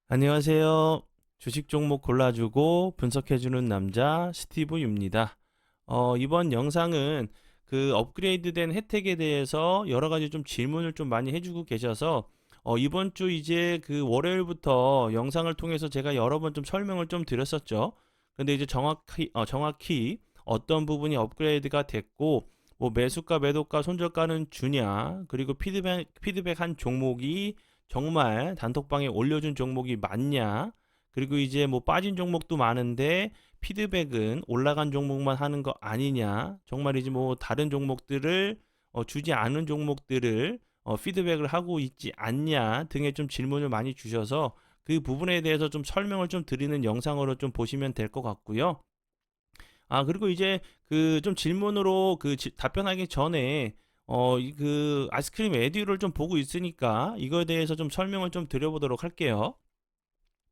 안녕하세요. 주식 종목 골라주고 분석해주는 남자 스티브 유입니다. 이번 영상은 그 업그레이드된 혜택에 대해서 여러 가지 좀 질문을 좀 많이 해주고 계셔서 이번 주 이제 그 월요일부터 영상을 통해서 제가 여러 번 좀 설명을 좀 드렸었죠. 근데 이제 정확히 어떤 부분이 업그레이드가 됐고 뭐 매수가, 매도가, 손절가는 주냐, 그리고 피드백한 종목이 정말 단톡방에 올려준 종목이 맞냐? 그리고 이제 뭐 빠진 종목도 많은데 피드백은 올라간 종목만 하는 거 아니냐? 정말 이제 뭐 다른 종목들을 주지 않은 종목들을 피드백을 하고 있지 않냐 등의 좀 질문을 많이 주셔서 그 부분에 대해서 좀 설명을 좀 드리는 영상으로 좀 보시면 될 것 같고요. 그리고 이제 그 좀 질문으로 답변하기 전에 그 아이스크림 에듀를 좀 보고 있으니까 이거에 대해서 좀 설명을 좀 드려보도록 할게요.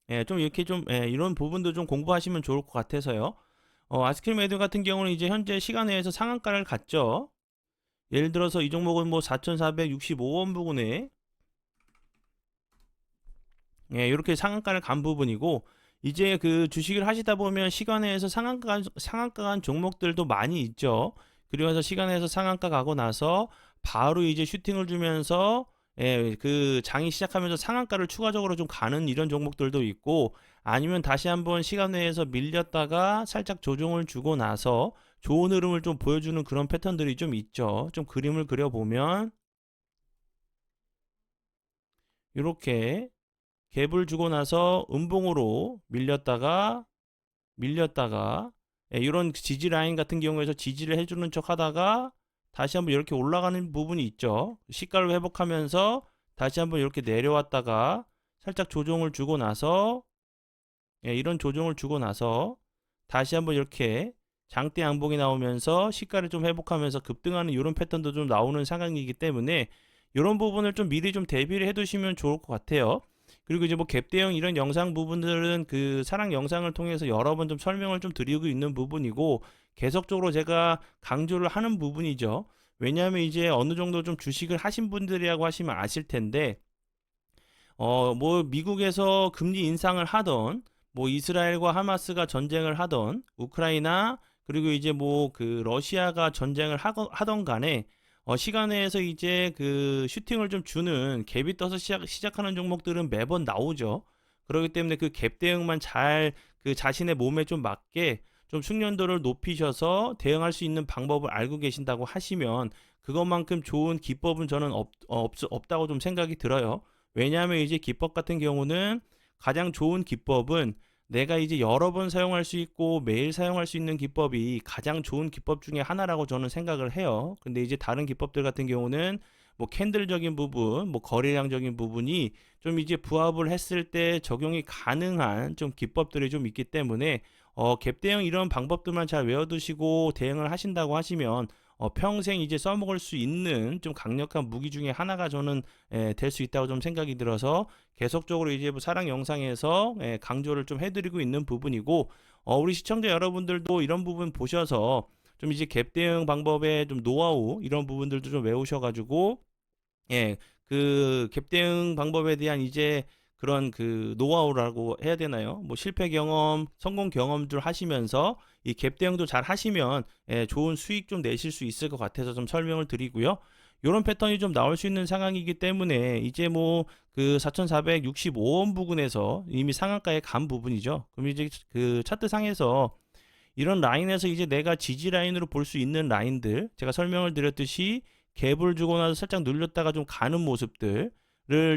예, 좀 이렇게 좀 이런 부분도 좀 공부하시면 좋을 것 같아서요. 아이스크림 에듀 같은 경우는 이제 현재 시간에서 상한가를 갔죠. 예를 들어서 이 종목은 뭐 4,465원 부근에 이렇게 상한가를 간 부분이고, 이제 그 주식을 하시다 보면 시간에서 상한가 간 종목들도 많이 있죠. 그러면서 시간에서 상한가 가고 나서 바로 이제 슈팅을 주면서 그 장이 시작하면서 상한가를 추가적으로 좀 가는 이런 종목들도 있고, 아니면 다시 한번 시간 내에서 밀렸다가 살짝 조정을 주고 나서 좋은 흐름을 좀 보여주는 그런 패턴들이 좀 있죠. 좀 그림을 그려보면 이렇게 갭을 주고 나서 음봉으로 밀렸다가 이런 지지 라인 같은 경우에서 지지를 해주는 척 하다가 다시 한번 이렇게 올라가는 부분이 있죠. 시가를 회복하면서 다시 한번 이렇게 내려왔다가 살짝 조정을 주고 나서 이런 조정을 주고 나서 다시 한번 이렇게 장대 양봉이 나오면서 시가를 좀 회복하면서 급등하는 이런 패턴도 좀 나오는 상황이기 때문에 이런 부분을 좀 미리 좀 대비를 해 두시면 좋을 것 같아요. 그리고 이제 뭐 갭 대응 이런 영상 부분들은 그 사랑 영상을 통해서 여러 번 좀 설명을 좀 드리고 있는 부분이고, 계속적으로 제가 강조를 하는 부분이죠. 왜냐하면 이제 어느 정도 좀 주식을 하신 분들이라고 하시면 아실 텐데, 뭐 미국에서 금리 인상을 하던, 뭐 이스라엘과 하마스가 전쟁을 하던, 우크라이나 그리고 이제 뭐 그 러시아가 전쟁을 하던 간에 시간에서 이제 그 슈팅을 좀 주는 갭이 떠서 시작하는 종목들은 매번 나오죠. 그렇기 때문에 그 갭 대응만 잘 그 자신의 몸에 좀 맞게 좀 숙련도를 높이셔서 대응할 수 있는 방법을 알고 계신다고 하시면 그것만큼 좋은 기법은 저는 없다고 좀 생각이 들어요. 왜냐하면 이제 기법 같은 경우는 가장 좋은 기법은 내가 이제 여러 번 사용할 수 있고 매일 사용할 수 있는 기법이 가장 좋은 기법 중에 하나라고 저는 생각을 해요. 근데 이제 다른 기법들 같은 경우는 뭐 캔들적인 부분, 뭐 거래량적인 부분이 좀 이제 부합을 했을 때 적용이 가능한 좀 기법들이 좀 있기 때문에 갭 대응 이런 방법들만 잘 외워두시고 대응을 하신다고 하시면 평생 이제 써먹을 수 있는 좀 강력한 무기 중에 하나가 저는 될 수 있다고 좀 생각이 들어서 계속적으로 이제 뭐 사랑 영상에서 강조를 좀 해드리고 있는 부분이고, 우리 시청자 여러분들도 이런 부분 보셔서 좀 이제 갭 대응 방법의 좀 노하우 이런 부분들도 좀 외우셔가지고 그 갭 대응 방법에 대한 이제 그런 그 노하우라고 해야 되나요? 뭐 실패 경험, 성공 경험들 하시면서 이 갭 대응도 잘 하시면 좋은 수익 좀 내실 수 있을 것 같아서 좀 설명을 드리고요. 이런 패턴이 좀 나올 수 있는 상황이기 때문에 이제 뭐 그 4,465원 부근에서 이미 상한가에 간 부분이죠. 그럼 이제 그 차트 상에서 이런 라인에서 이제 내가 지지 라인으로 볼 수 있는 라인들, 제가 설명을 드렸듯이 갭을 주고 나서 살짝 눌렸다가 좀 가는 모습들을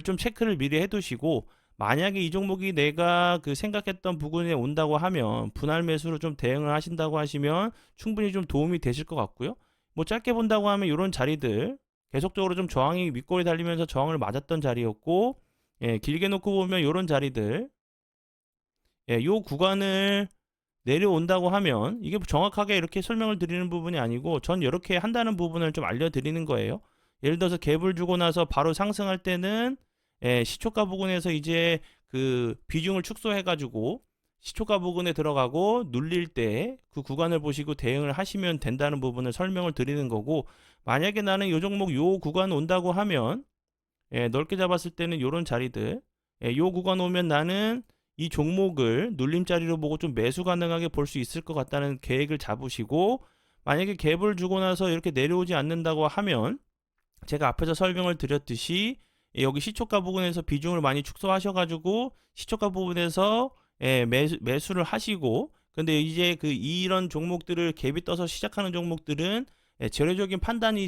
좀 체크를 미리 해두시고, 만약에 이 종목이 내가 그 생각했던 부근에 온다고 하면 분할 매수로 좀 대응을 하신다고 하시면 충분히 좀 도움이 되실 것 같고요. 뭐 짧게 본다고 하면 이런 자리들 계속적으로 좀 저항이 윗골이 달리면서 저항을 맞았던 자리였고, 길게 놓고 보면 이런 자리들, 요 구간을 내려온다고 하면 이게 정확하게 이렇게 설명을 드리는 부분이 아니고 전 이렇게 한다는 부분을 좀 알려드리는 거예요. 예를 들어서 갭을 주고 나서 바로 상승할 때는 시초가 부근에서 이제 그 비중을 축소해가지고 시초가 부근에 들어가고 눌릴 때 그 구간을 보시고 대응을 하시면 된다는 부분을 설명을 드리는 거고, 만약에 나는 요 종목 요 구간 온다고 하면 넓게 잡았을 때는 요런 자리들 요 구간 오면 나는 이 종목을 눌림자리로 보고 좀 매수 가능하게 볼 수 있을 것 같다는 계획을 잡으시고, 만약에 갭을 주고 나서 이렇게 내려오지 않는다고 하면 제가 앞에서 설명을 드렸듯이 여기 시초가 부분에서 비중을 많이 축소하셔가지고 시초가 부분에서 매수를 하시고, 근데 이제 그 이런 종목들을 갭이 떠서 시작하는 종목들은 재료적인 판단이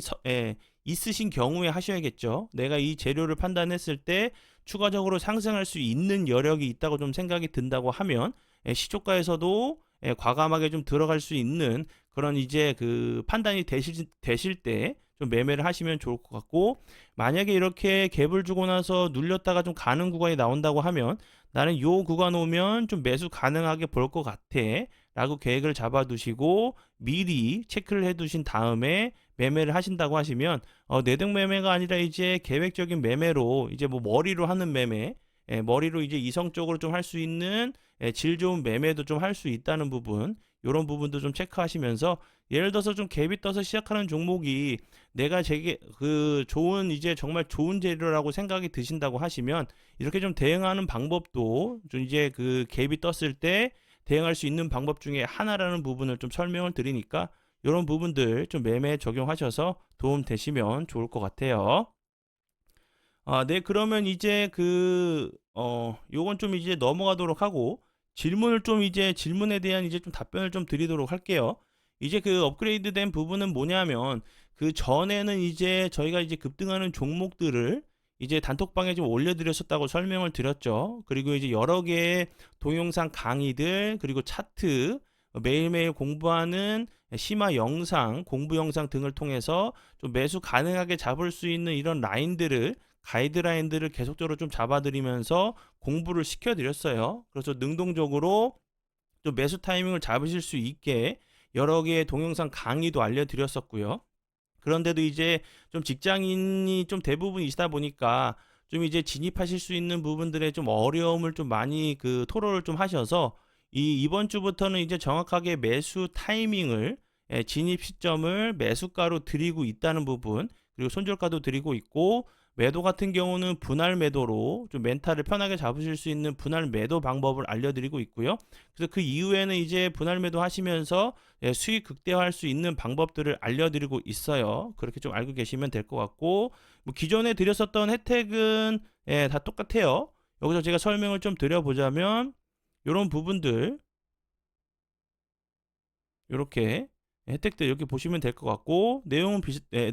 있으신 경우에 하셔야겠죠. 내가 이 재료를 판단했을 때 추가적으로 상승할 수 있는 여력이 있다고 좀 생각이 든다고 하면 시초가에서도 과감하게 좀 들어갈 수 있는 그런 이제 그 판단이 되실 때 좀 매매를 하시면 좋을 것 같고, 만약에 이렇게 갭을 주고 나서 눌렸다가 좀 가는 구간이 나온다고 하면 나는 요 구간 오면 좀 매수 가능하게 볼 것 같아 라고 계획을 잡아 두시고 미리 체크를 해 두신 다음에 매매를 하신다고 하시면 내등 매매가 아니라 이제 계획적인 매매로 이제 뭐 머리로 하는 매매, 머리로 이제 이성적으로 좀 할 수 있는 질 좋은 매매도 좀 할 수 있다는 부분, 이런 부분도 좀 체크하시면서, 예를 들어서 좀 갭이 떠서 시작하는 종목이 내가 제게 그 좋은 이제 정말 좋은 재료라고 생각이 드신다고 하시면 이렇게 좀 대응하는 방법도 좀 이제 그 갭이 떴을 때 대응할 수 있는 방법 중에 하나라는 부분을 좀 설명을 드리니까 이런 부분들 좀 매매에 적용하셔서 도움 되시면 좋을 것 같아요. 네, 그러면 이제 요건 좀 이제 넘어가도록 하고 질문을 좀 이제 질문에 대한 이제 좀 답변을 좀 드리도록 할게요. 이제 그 업그레이드 된 부분은 뭐냐면 그 전에는 이제 저희가 이제 급등하는 종목들을 이제 단톡방에 좀 올려드렸었다고 설명을 드렸죠. 그리고 이제 여러 개의 동영상 강의들, 그리고 차트, 매일매일 공부하는 심화 영상, 공부 영상 등을 통해서 좀 매수 가능하게 잡을 수 있는 이런 라인들을, 가이드라인들을 계속적으로 좀 잡아드리면서 공부를 시켜드렸어요. 그래서 능동적으로 좀 매수 타이밍을 잡으실 수 있게 여러 개의 동영상 강의도 알려드렸었고요. 그런데도 이제 좀 직장인이 좀 대부분이시다 보니까 좀 이제 진입하실 수 있는 부분들에 좀 어려움을 좀 많이 그 토로를 좀 하셔서 이번 주부터는 이제 정확하게 매수 타이밍을, 진입 시점을 매수가로 드리고 있다는 부분, 그리고 손절가도 드리고 있고, 매도 같은 경우는 분할 매도로 좀 멘탈을 편하게 잡으실 수 있는 분할 매도 방법을 알려드리고 있고요. 그래서 그 이후에는 이제 분할 매도 하시면서 수익 극대화할 수 있는 방법들을 알려드리고 있어요. 그렇게 좀 알고 계시면 될 것 같고, 뭐 기존에 드렸었던 혜택은 다 똑같아요. 여기서 제가 설명을 좀 드려보자면 이런 부분들, 이렇게 혜택들 이렇게 보시면 될 것 같고, 내용은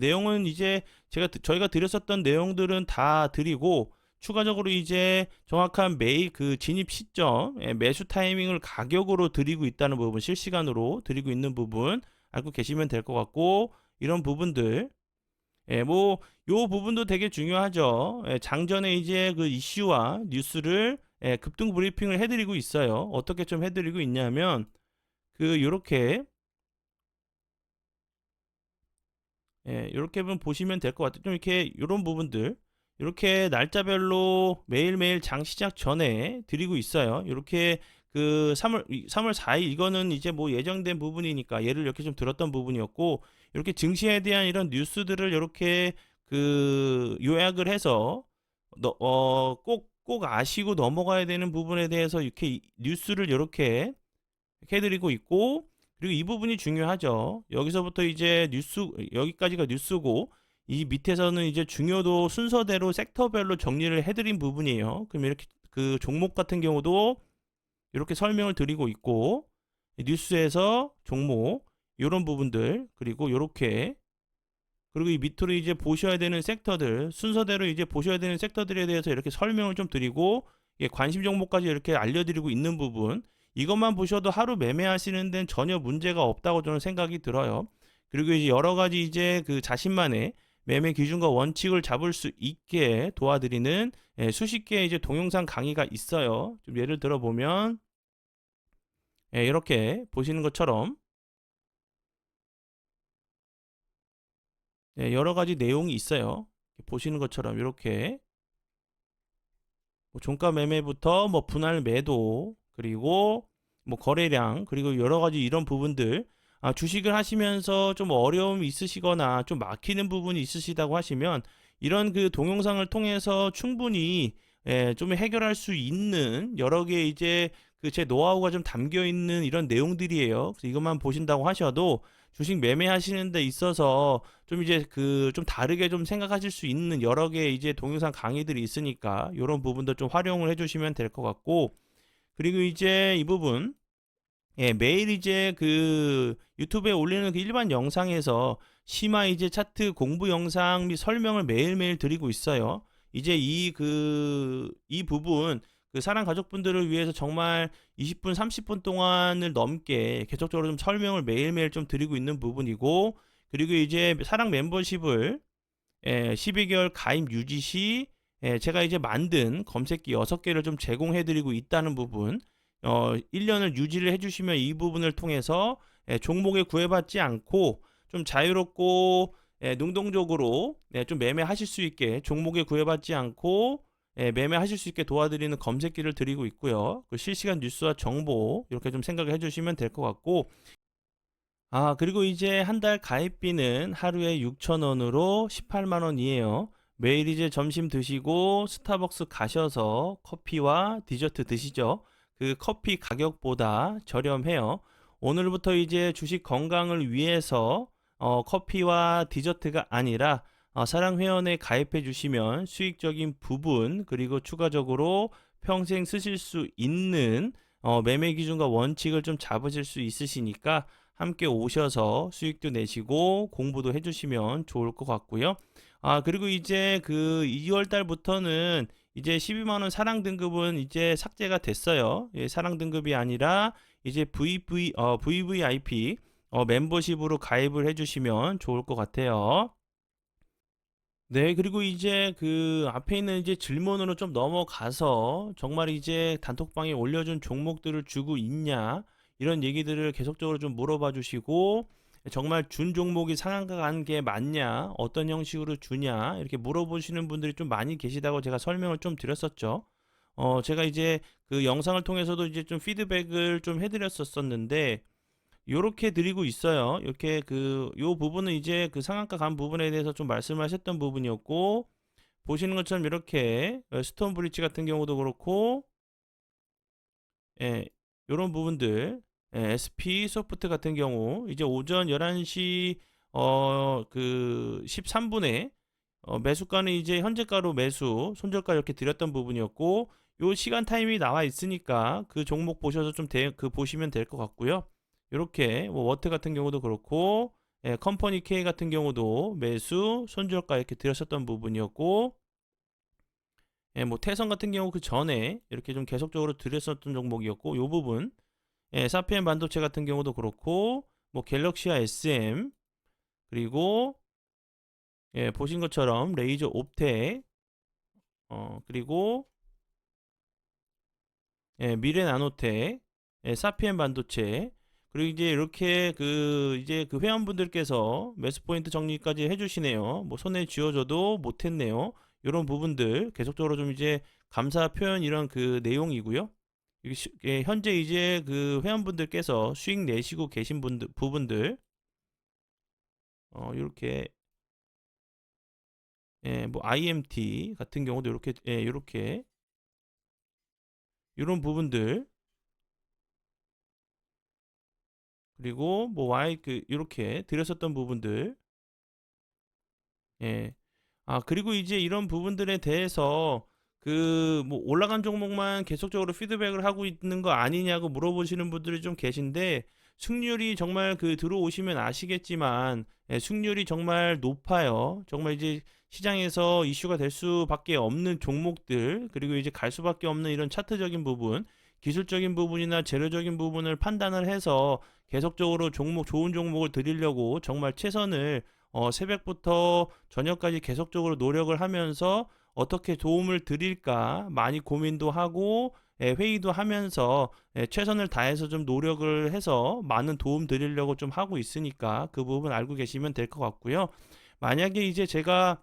내용은 이제 저희가 드렸었던 내용들은 다 드리고, 추가적으로 이제 정확한 매일 그 진입 시점, 매수 타이밍을 가격으로 드리고 있다는 부분, 실시간으로 드리고 있는 부분 알고 계시면 될 것 같고, 이런 부분들, 뭐 요 부분도 되게 중요하죠. 장전에 이제 그 이슈와 뉴스를 급등 브리핑을 해드리고 있어요. 어떻게 좀 해드리고 있냐면 그 요렇게 이렇게 보시면 될 것 같아요. 좀 이렇게 이런 부분들 이렇게 날짜별로 매일매일 장 시작 전에 드리고 있어요. 이렇게 그 3월 4일 이거는 이제 뭐 예정된 부분이니까 예를 이렇게 좀 들었던 부분이었고, 이렇게 증시에 대한 이런 뉴스들을 이렇게 그 요약을 해서 꼭 아시고 넘어가야 되는 부분에 대해서 이렇게 뉴스를 이렇게 해드리고 있고, 그리고 이 부분이 중요하죠. 여기서부터 이제 여기까지가 뉴스고, 이 밑에서는 이제 중요도 순서대로 섹터별로 정리를 해드린 부분이에요. 그럼 이렇게 그 종목 같은 경우도 이렇게 설명을 드리고 있고, 뉴스에서 종목 이런 부분들, 그리고 이렇게, 그리고 이 밑으로 이제 보셔야 되는 섹터들 순서대로 이제 보셔야 되는 섹터들에 대해서 이렇게 설명을 좀 드리고, 관심 종목까지 이렇게 알려드리고 있는 부분, 이것만 보셔도 하루 매매하시는 데는 전혀 문제가 없다고 저는 생각이 들어요. 그리고 이제 여러 가지 이제 그 자신만의 매매 기준과 원칙을 잡을 수 있게 도와드리는 수십 개의 이제 동영상 강의가 있어요. 좀 예를 들어 보면 이렇게 보시는 것처럼 여러 가지 내용이 있어요. 보시는 것처럼 이렇게 뭐 종가 매매부터 뭐 분할 매도, 그리고 뭐 거래량, 그리고 여러 가지 이런 부분들, 주식을 하시면서 좀 어려움이 있으시거나 좀 막히는 부분이 있으시다고 하시면 이런 그 동영상을 통해서 충분히 좀 해결할 수 있는 여러 개 이제 그 제 노하우가 좀 담겨 있는 이런 내용들이에요. 그래서 이것만 보신다고 하셔도 주식 매매하시는 데 있어서 좀 이제 그 좀 다르게 좀 생각하실 수 있는 여러 개 이제 동영상 강의들이 있으니까 이런 부분도 좀 활용을 해주시면 될 것 같고, 그리고 이제 이 부분, 매일 이제 그 유튜브에 올리는 그 일반 영상에서 심화 이제 차트 공부 영상 및 설명을 매일매일 드리고 있어요. 이제 이 부분 그 사랑 가족분들을 위해서 정말 20분, 30분 동안을 넘게 계속적으로 좀 설명을 매일매일 좀 드리고 있는 부분이고, 그리고 이제 사랑 멤버십을 12개월 가입 유지 시 제가 이제 만든 검색기 6개를 좀 제공해 드리고 있다는 부분, 1년을 유지를 해주시면 이 부분을 통해서 종목에 구애받지 않고 좀 자유롭고 능동적으로 좀 매매하실 수 있게, 종목에 구애받지 않고 매매하실 수 있게 도와드리는 검색기를 드리고 있고요. 그 실시간 뉴스와 정보 이렇게 좀 생각을 해주시면 될 것 같고, 그리고 이제 한 달 가입비는 하루에 6,000원으로 18만 원이에요. 매일 이제 점심 드시고 스타벅스 가셔서 커피와 디저트 드시죠. 그 커피 가격보다 저렴해요. 오늘부터 이제 주식 건강을 위해서 커피와 디저트가 아니라 사랑 회원에 가입해 주시면 수익적인 부분, 그리고 추가적으로 평생 쓰실 수 있는 매매 기준과 원칙을 좀 잡으실 수 있으시니까 함께 오셔서 수익도 내시고 공부도 해주시면 좋을 것 같고요. 그리고 이제 그 2월 달부터는 이제 12만원 사랑 등급은 이제 삭제가 됐어요. 사랑 등급이 아니라 이제 VVIP 멤버십으로 가입을 해주시면 좋을 것 같아요. 네, 그리고 이제 그 앞에 있는 이제 질문으로 좀 넘어가서 정말 이제 단톡방에 올려준 종목들을 주고 있냐, 이런 얘기들을 계속적으로 좀 물어봐 주시고, 정말 준 종목이 상한가 간 게 맞냐, 어떤 형식으로 주냐, 이렇게 물어보시는 분들이 좀 많이 계시다고 제가 설명을 좀 드렸었죠. 제가 이제 그 영상을 통해서도 이제 좀 피드백을 좀 해드렸었는데, 요렇게 드리고 있어요. 이렇게 그 요 부분은 이제 그 상한가 간 부분에 대해서 좀 말씀하셨던 부분이었고, 보시는 것처럼 이렇게 스톤 브릿지 같은 경우도 그렇고, 예, 요런 부분들, SP 소프트 같은 경우 이제 오전 11시 그 13분에 매수가는 이제 현재가로 매수, 손절가 이렇게 드렸던 부분이었고, 요 시간 타임이 나와 있으니까 그 종목 보셔서 좀 그 보시면 될 것 같고요. 이렇게 뭐 워트 같은 경우도 그렇고, 컴퍼니 K 같은 경우도 매수, 손절가 이렇게 드렸었던 부분이었고, 뭐 태성 같은 경우 그 전에 이렇게 좀 계속적으로 드렸었던 종목이었고, 요 부분, 사피엔 반도체 같은 경우도 그렇고, 뭐 갤럭시와 SM, 그리고 보신 것처럼 레이저 옵텍, 그리고 미래 나노텍, 사피엔 반도체, 그리고 이제 이렇게 그 이제 그 회원분들께서 매수 포인트 정리까지 해주시네요. 뭐 손에 쥐어줘도 못했네요. 이런 부분들 계속적으로 좀 이제 감사 표현 이런 그 내용이고요. 현재 이제 그 회원분들께서 수익 내시고 계신 부분들, 이렇게 뭐 IMT 같은 경우도 이렇게 이렇게 이런 부분들, 그리고 뭐 Y 그 이렇게 드렸었던 부분들, 예. 그리고 이제 이런 부분들에 대해서 그 뭐 올라간 종목만 계속적으로 피드백을 하고 있는 거 아니냐고 물어보시는 분들이 좀 계신데, 승률이 정말 그 들어오시면 아시겠지만 승률이 정말 높아요. 정말 이제 시장에서 이슈가 될 수밖에 없는 종목들, 그리고 이제 갈 수밖에 없는 이런 차트적인 부분, 기술적인 부분이나 재료적인 부분을 판단을 해서 계속적으로 좋은 종목을 드리려고 정말 최선을 새벽부터 저녁까지 계속적으로 노력을 하면서 어떻게 도움을 드릴까 많이 고민도 하고 회의도 하면서 최선을 다해서 좀 노력을 해서 많은 도움 드리려고 좀 하고 있으니까 그 부분 알고 계시면 될 것 같고요. 만약에 이제 제가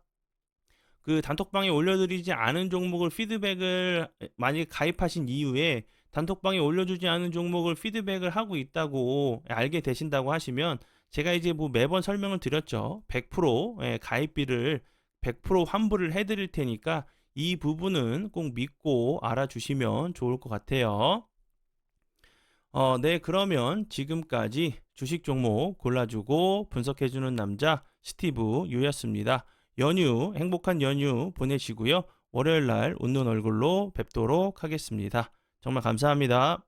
그 단톡방에 올려드리지 않은 종목을 피드백을 만약에 가입하신 이후에 단톡방에 올려주지 않은 종목을 피드백을 하고 있다고 알게 되신다고 하시면, 제가 이제 뭐 매번 설명을 드렸죠. 100% 가입비를 100% 환불을 해드릴 테니까 이 부분은 꼭 믿고 알아주시면 좋을 것 같아요. 네, 그러면 지금까지 주식 종목 골라주고 분석해주는 남자 스티브 유였습니다. 행복한 연휴 보내시고요. 월요일 날 웃는 얼굴로 뵙도록 하겠습니다. 정말 감사합니다.